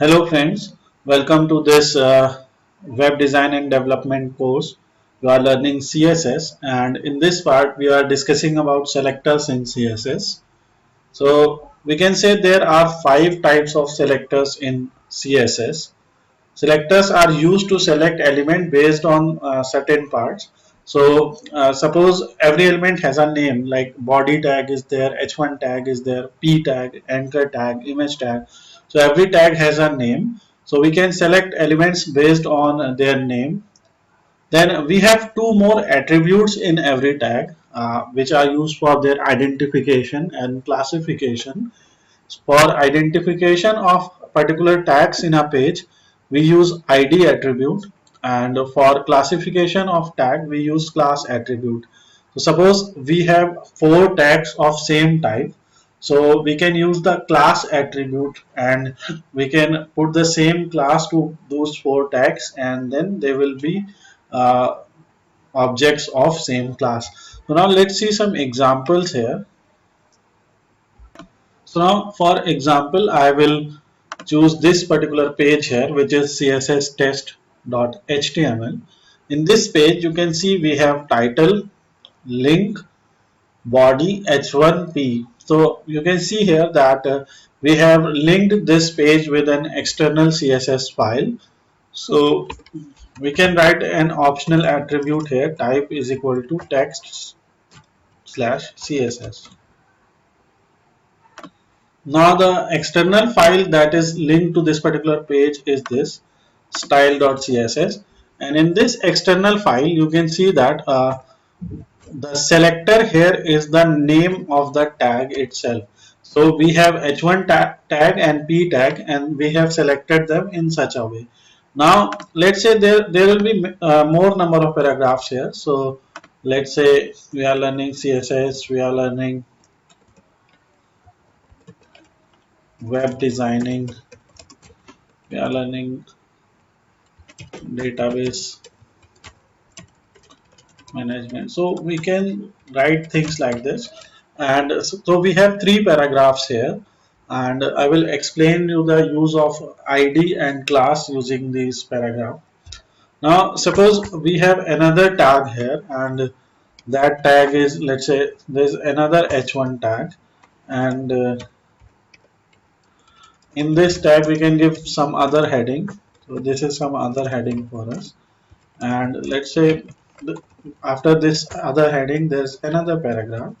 Hello friends, welcome to this web design and development course. You are learning CSS and in this part we are discussing about selectors in CSS. So we can say there are five types of selectors in CSS. Selectors are used to select element based on certain parts. So suppose every element has a name like body tag is there, h1 tag is there, p tag, anchor tag, image tag. So every tag has a name. So we can select elements based on their name. Then we have two more attributes in every tag which are used for their identification and classification. For identification of particular tags in a page, we use ID attribute, and for classification of tag, we use class attribute. So suppose we have four tags of same type, so we can use the class attribute and we can put the same class to those four tags, and then they will be uh, objects of same class. So now let's see some examples here. So now for example, I will choose this particular page here, which is css test.html. In this page, you can see we have title, link, body, h1p. So you can see here that we have linked this page with an external CSS file. So we can write an optional attribute here, type is equal to text slash CSS. Now the external file that is linked to this particular page is this style.css, and in this external file you can see that the selector here is the name of the tag itself. So we have h1 tag and p tag, and we have selected them in such a way. Now let's say there will be more number of paragraphs here. So let's say we are learning CSS, we are learning web designing, we are learning database management. So we can write things like this, and so we have three paragraphs here, and I will explain you the use of ID and class using this paragraph. Now suppose we have another tag here, and that tag is, let's say there's another h1 tag, and in this tag we can give some other heading. So this is some other heading for us, and let's say after this other heading there's another paragraph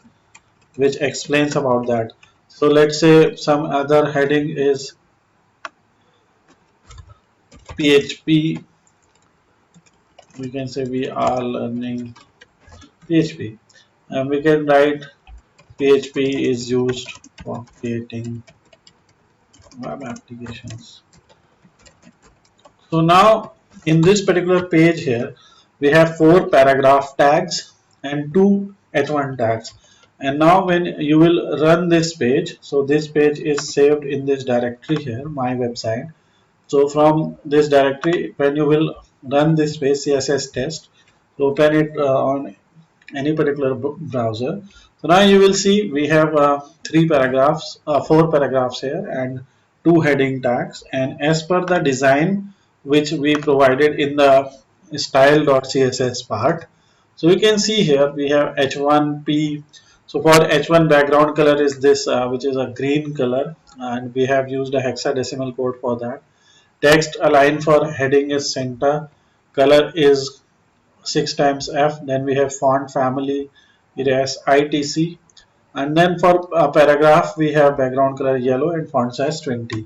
which explains about that. So let's say some other heading is PHP. We can say we are learning PHP, and we can write PHP is used for creating web applications. So now in this particular page here, we have four paragraph tags and two h1 tags. And now when you will run this page, so this page is saved in this directory here, my website. So from this directory, when you will run this page CSS test, so open it on any particular browser. So now you will see we have four paragraphs here and two heading tags. And as per the design which we provided in the style.css part, so we can see here we have h1p. So for h1 background color is this, which is a green color, and we have used a hexadecimal code for that. Text align for heading is center, color is 6 times F. Then we have font family, it has ITC, and then for a paragraph we have background color yellow and font size 20.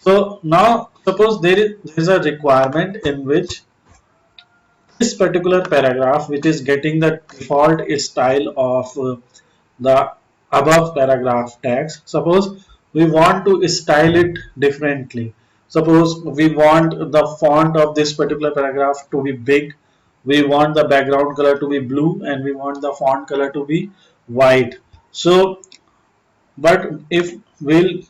So now suppose there is a requirement in which this particular paragraph, which is getting the default style of the above paragraph tags, suppose we want to style it differently. Suppose we want the font of this particular paragraph to be big, we want the background color to be blue, and we want the font color to be white. So but if we'll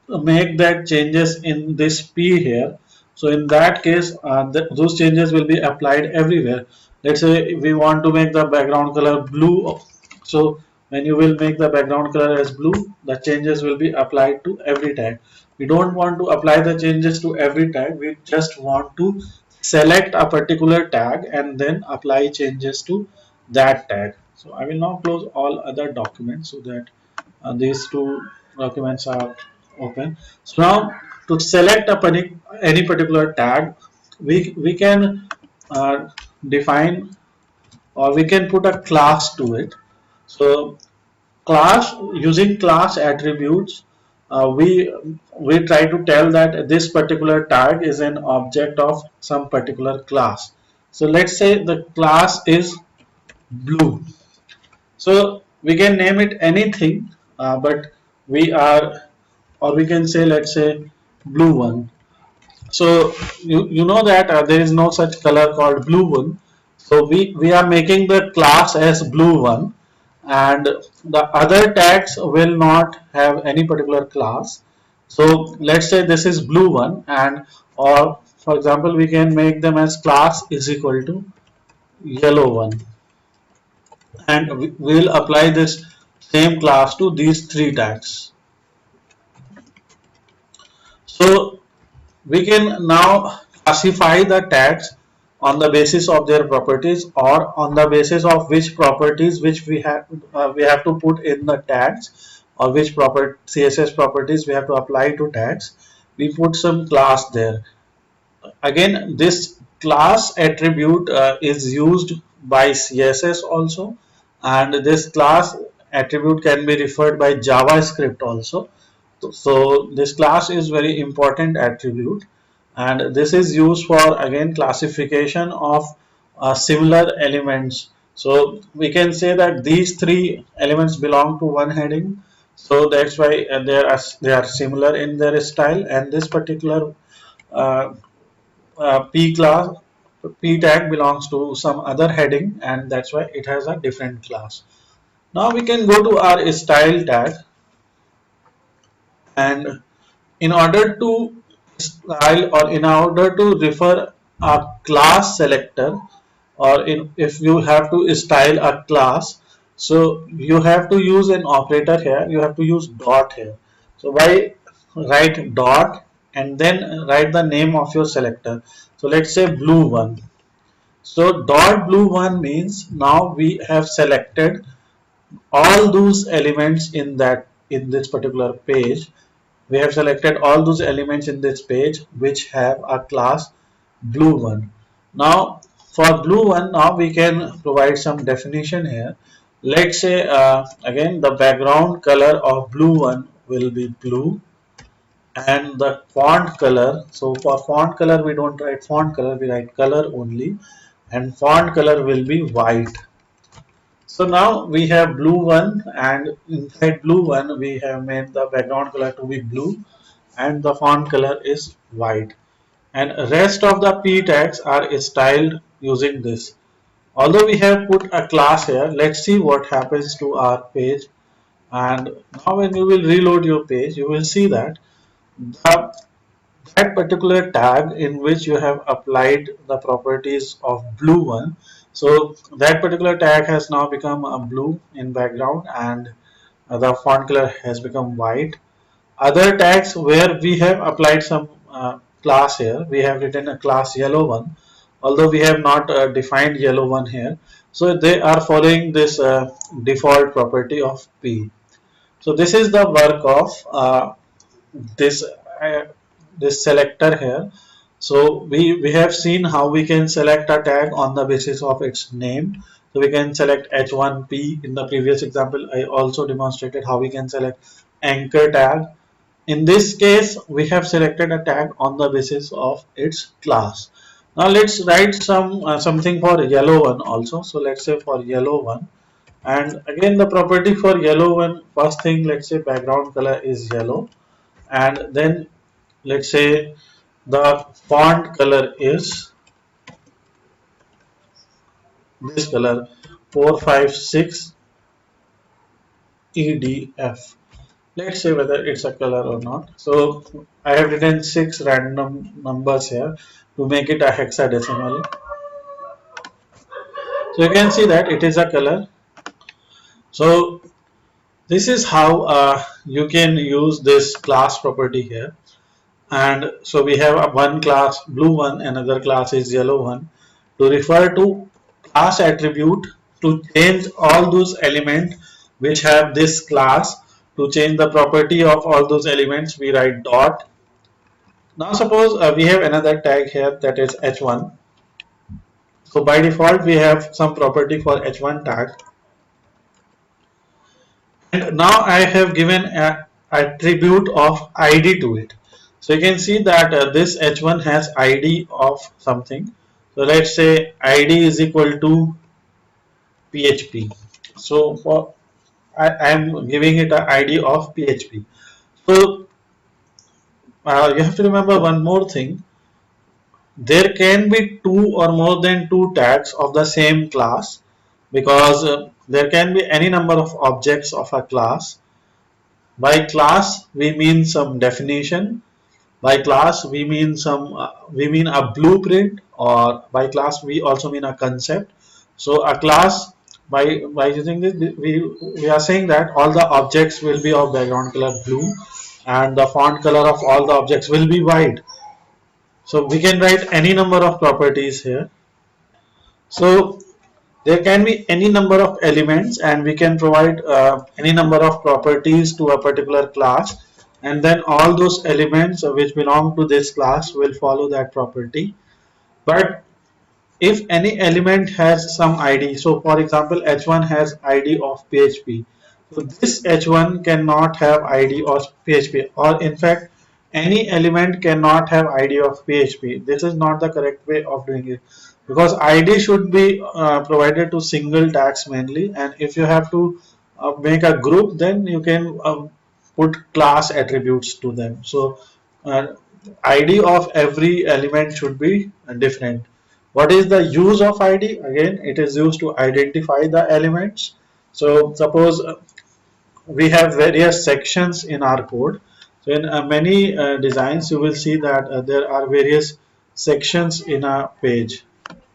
make that changes in this p here, so in that case those changes will be applied everywhere. Let's say we want to make the background color blue, so when you will make the background color as blue, the changes will be applied to every tag. We don't want to apply the changes to every tag. We just want to select a particular tag and then apply changes to that tag. So I will now close all other documents so that these two documents are open. So now to select any particular tag, we can define, or we can put a class to it. So class, using class attributes, we try to tell that this particular tag is an object of some particular class. So let's say the class is blue. So we can name it anything, but we are, or we can say, let's say blue one. So you know that there is no such color called blue one. So we are making the class as blue one, and the other tags will not have any particular class. So let's say this is blue one, and or for example we can make them as class is equal to yellow one, and we will apply this same class to these three tags. So we can now classify the tags on the basis of their properties, or on the basis of which properties which we have to put in the tags, or which proper CSS properties we have to apply to tags. We put some class there. Again, this class attribute is used by CSS also, and this class attribute can be referred by JavaScript also. So this class is very important attribute, and this is used for again classification of similar elements. So we can say that these three elements belong to one heading, so that's why they are similar in their style, and this particular uh, P class, P tag belongs to some other heading, and that's why it has a different class. Now we can go to our style tag, and in order to style, or in order to refer a class selector, or if you have to style a class, so you have to use an operator here. You have to use dot here. So why write dot and then write the name of your selector. So let's say blue one. So dot blue one means now we have selected all those elements in this particular page. We have selected all those elements in this page which have a class blue one. Now for blue one, now we can provide some definition here. Let's say again the background color of blue one will be blue, and the font color, so for font color we don't write font color, we write color only, and font color will be white. So now we have blue one, and inside blue one we have made the background color to be blue, and the font color is white, and rest of the p tags are styled using this. Although we have put a class here, let's see what happens to our page. And now when you will reload your page, you will see that the that particular tag in which you have applied the properties of blue one, so that particular tag has now become a blue in background, and the font color has become white. Other tags where we have applied some class here, we have written a class yellow one, although we have not defined yellow one here, so they are following this default property of p. So this is the work of this uh, this selector here. So we have seen how we can select a tag on the basis of its name. So we can select h1p. In the previous example I also demonstrated how we can select anchor tag. In this case we have selected a tag on the basis of its class. Now let's write something for yellow one also. So let's say for yellow one, and again the property for yellow one, first thing, let's say background color is yellow, and then let's say the font color is this color 456 EDF. Let's say whether it's a color or not. So I have written 6 random numbers here to make it a hexadecimal. So you can see that it is a color. So this is how you can use this class property here. and so we have a one class blue one, another class is yellow one. To refer to class attribute, to change all those elements which have this class, to change the property of all those elements, we write dot. Now suppose we have another tag here, that is h1. So by default we have some property for h1 tag, and now I have given a attribute of id to it. So you can see that this h1 has id of something. So let's say id is equal to php. So for I am giving it an id of php. So you have to remember one more thing. There can be two or more than two tags of the same class, because there can be any number of objects of a class. By class we mean some definition. By class we mean a blueprint, or by class we also mean a concept. So a class, by using this, we are saying that all the objects will be of background color blue, and the font color of all the objects will be white. So we can write any number of properties here. So there can be any number of elements, and we can provide any number of properties to a particular class, and then all those elements which belong to this class will follow that property. But if any element has some id, so for example h1 has id of php, so this h1 cannot have id of php, or in fact any element cannot have id of php. This is not the correct way of doing it, because id should be provided to single tags mainly, and if you have to make a group, then you can put class attributes to them. So uh, id of every element should be different. What is the use of id? Again, it is used to identify the elements. So suppose we have various sections in our code. So in many designs you will see that there are various sections in a page.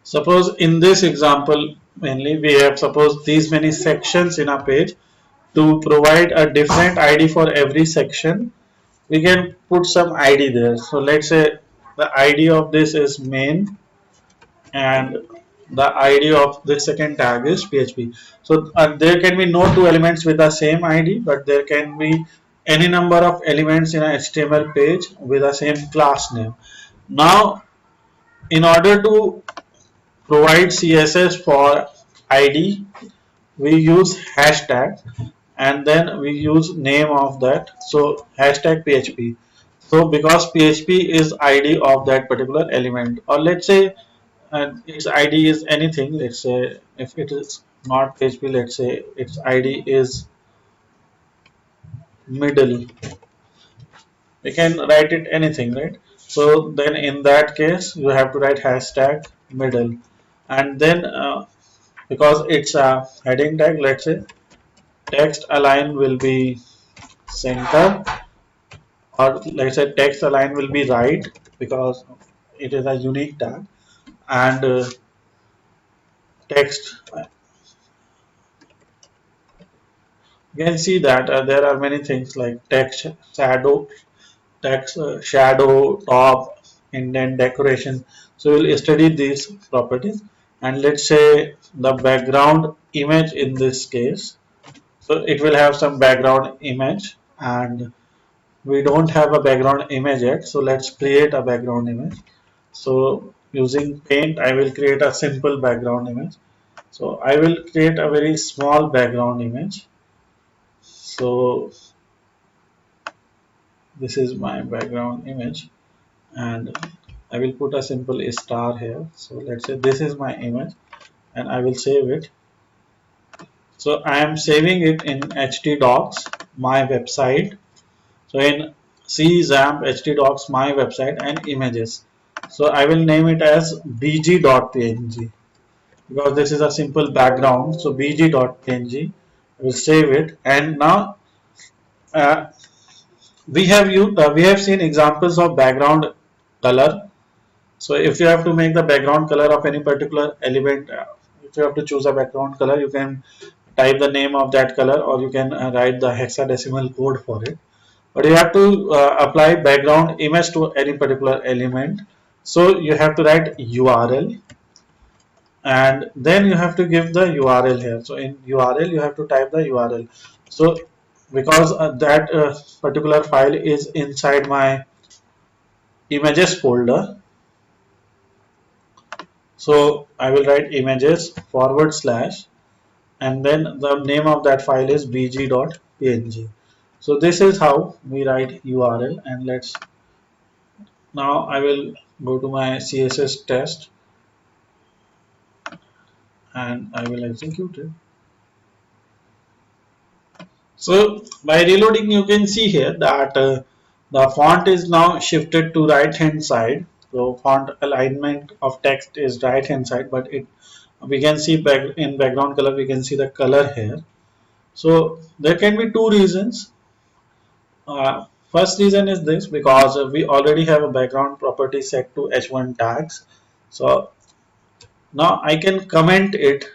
Suppose in this example mainly we have, suppose, these many sections in a page. To provide a different id for every section, we can put some id there. So let's say the id of this is main, and the id of the second tag is php. So there can be no two elements with the same id, but there can be any number of elements in a html page with the same class name. Now in order to provide css for id, we use hashtag, and then we use name of that, so hashtag php. So because php is id of that particular element, or let's say its id is anything. Let's say if it is not php, let's say its id is middle, we can write it anything, right? So then in that case you have to write hashtag middle, and then because it's a heading tag, let's say text align will be center, or let's say text align will be right, because it is a unique tag. And text, you can see that there are many things like text shadow, top, indent, decoration. So we'll study these properties. And let's say the background image in this case, so it will have some background image, and we don't have a background image yet, so let's create a background image. So using paint I will create a simple background image. So I will create a very small background image. So this is my background image, and I will put a simple star here. So let's say this is my image, and I will save it. So I am saving it in htdocs my website. So in czamp htdocs my website and images. So I will name it as bg.png, because this is a simple background. So bg.png, I will save it. And now uh, we have seen examples of background color. So if you have to make the background color of any particular element, if you have to choose a background color, you can type the name of that color, or you can write the hexadecimal code for it. but you have to apply background image to any particular element. So you have to write URL, and then you have to give the URL here. So in URL you have to type the URL. So because that particular file is inside my images folder, so I will write images forward slash, and then the name of that file is bg.png. So this is how we write URL. And let's, now I will go to my CSS test and I will execute it. So by reloading, you can see here that the font is now shifted to right hand side. So font alignment of text is right hand side, but it, we can see back in background color, we can see the color here. So there can be two reasons. First reason is this, because we already have a background property set to h1 tags. So now I can comment it.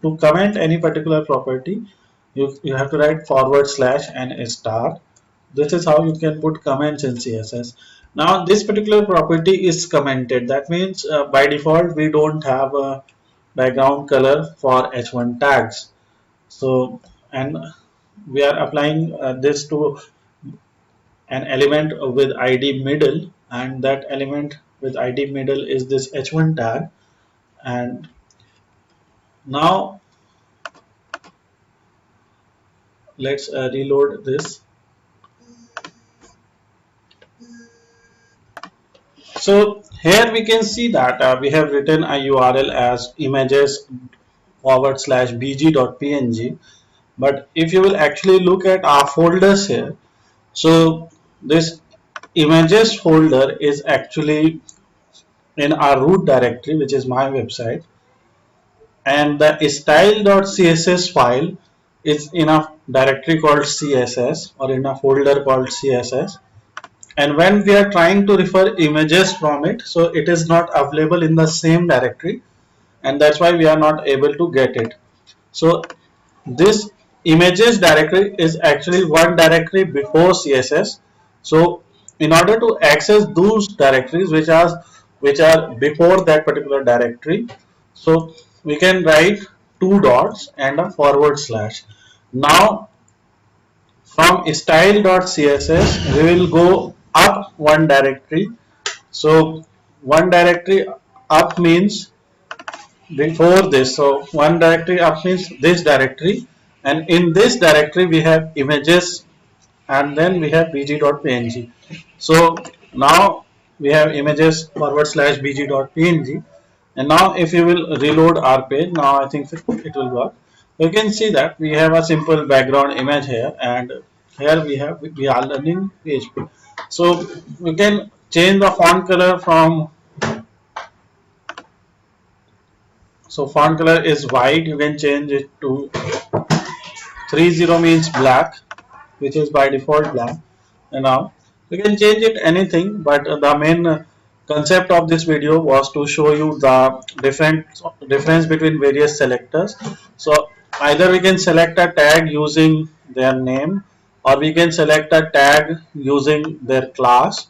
To comment any particular property, you have to write forward slash and a star. This is how you can put comments in CSS. Now this particular property is commented. That means by default we don't have a background color for h1 tags. So, and we are applying this to an element with id middle, and that element with id middle is this h1 tag. And now let's reload this. So here we can see that we have written a URL as images forward slash bg.png. But if you will actually look at our folders here, so this images folder is actually in our root directory, which is my website, and the style.css file is in a directory called CSS, or in a folder called CSS. And when we are trying to refer images from it, so it is not available in the same directory, and that's why we are not able to get it. So this images directory is actually one directory before CSS. So in order to access those directories which are before that particular directory, so we can write two dots and a forward slash. Now from style.css we will go up one directory. So one directory up means before this. So one directory up means this directory, and in this directory we have images, and then we have bg.png. So now we have images forward slash bg.png. And now if you will reload our page, now I think it will work. You can see that we have a simple background image here, and here we are learning PHP. So we can change the font color from, so font color is white, you can change it to 30 means black, which is by default black. And now you can change it anything, but the main concept of this video was to show you the difference between various selectors. So either we can select a tag using their name, or we can select a tag using their class.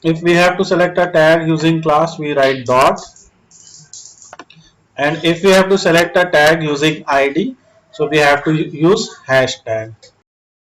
If we have to select a tag using class, we write dot, and if we have to select a tag using ID, so we have to use hashtag.